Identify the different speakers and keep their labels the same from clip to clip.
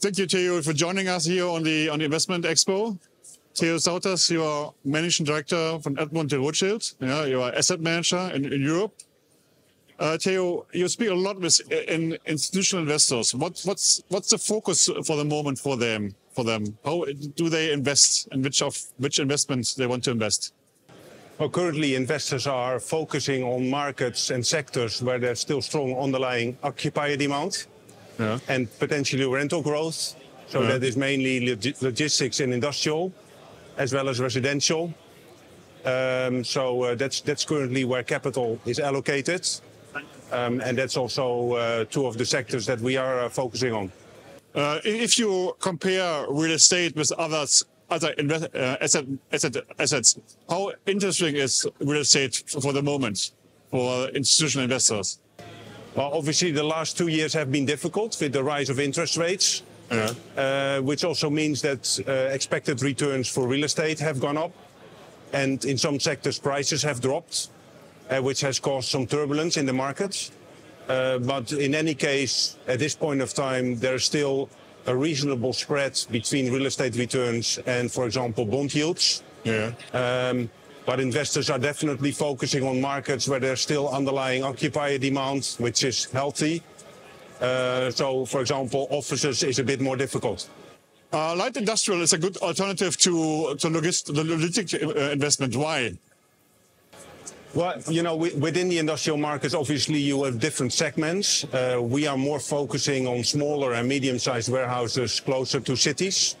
Speaker 1: Thank you, Theo, for joining us here on the INVESTMENTexpo. Theo Soeters, you are Managing Director from Edmond to Rothschild. Yeah, you are asset manager in Europe. Theo, you speak a lot with institutional investors. What's the focus for the moment for them? How do they invest, and which investments they want to invest?
Speaker 2: Well, currently investors are focusing on markets and sectors where there's still strong underlying occupier demand and potentially rental growth. So that is mainly logistics and industrial, as well as residential. That's currently where capital is allocated. And that's also two of the sectors that we are focusing on.
Speaker 1: If you compare real estate with other assets, how interesting is real estate for the moment for institutional investors?
Speaker 2: Well, obviously the last 2 years have been difficult with the rise of interest rates, which also means that expected returns for real estate have gone up. And in some sectors prices have dropped, which has caused some turbulence in the market. But in any case, at this point of time, there's still a reasonable spread between real estate returns and, for example, bond yields. But investors are definitely focusing on markets where there's still underlying occupier demand, which is healthy. So, for example, offices is a bit more difficult.
Speaker 1: Light industrial is a good alternative to the logistic investment. Why?
Speaker 2: Well, you know, within the industrial markets, obviously you have different segments. We are more focusing on smaller and medium-sized warehouses closer to cities.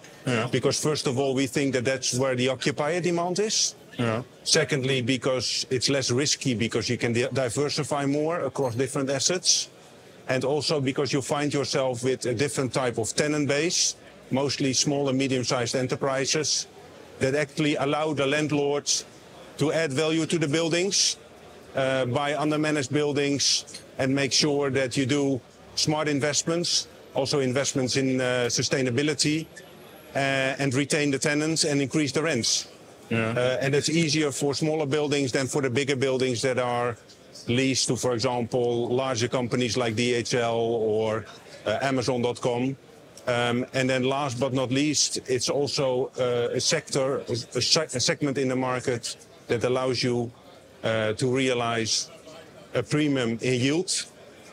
Speaker 2: Because first of all, we think that that's where the occupier demand is. Secondly, because it's less risky, because you can diversify more across different assets. And also because you find yourself with a different type of tenant base, mostly small and medium-sized enterprises, that actually allow the landlords to add value to the buildings, buy undermanaged buildings, and make sure that you do smart investments, also investments in sustainability, and retain the tenants and increase the rents. And it's easier for smaller buildings than for the bigger buildings that are leased to, for example, larger companies like DHL or Amazon.com. And then last but not least, it's also a segment in the market that allows you to realize a premium in yield.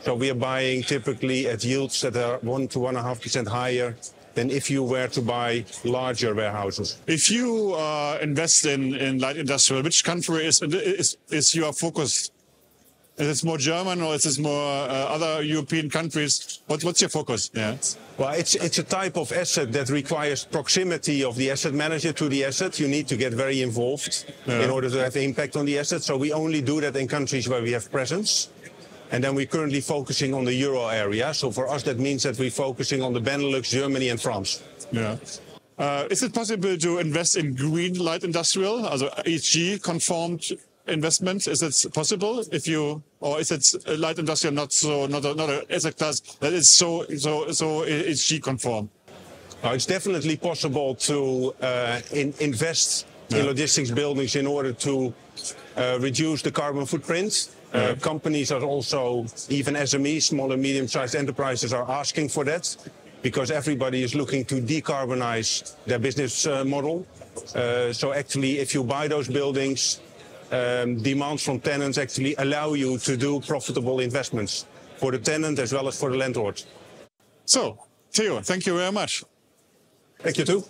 Speaker 2: So we are buying typically at yields that are 1 to 1.5% higher than if you were to buy larger warehouses.
Speaker 1: If you invest in light industrial, which country is your focus? Is it more German or is it more other European countries? What's your focus?
Speaker 2: Well, it's a type of asset that requires proximity of the asset manager to the asset. You need to get very involved in order to have impact on the asset. So we only do that in countries where we have presence. And then we're currently focusing on the Euro area. So for us, that means that we're focusing on the Benelux, Germany and France.
Speaker 1: Is it possible to invest in green light industrial, also ESG-konformed investment? Is it possible or is it light industrial not an asset class that is so ESG-konform?
Speaker 2: It's definitely possible to invest in logistics buildings in order to reduce the carbon footprint. Companies are also, even SMEs, small and medium-sized enterprises, are asking for that because everybody is looking to decarbonize their business model. So actually, if you buy those buildings, demands from tenants actually allow you to do profitable investments for the tenant as well as for the landlord.
Speaker 1: So, Theo, thank you very much.
Speaker 2: Thank you too.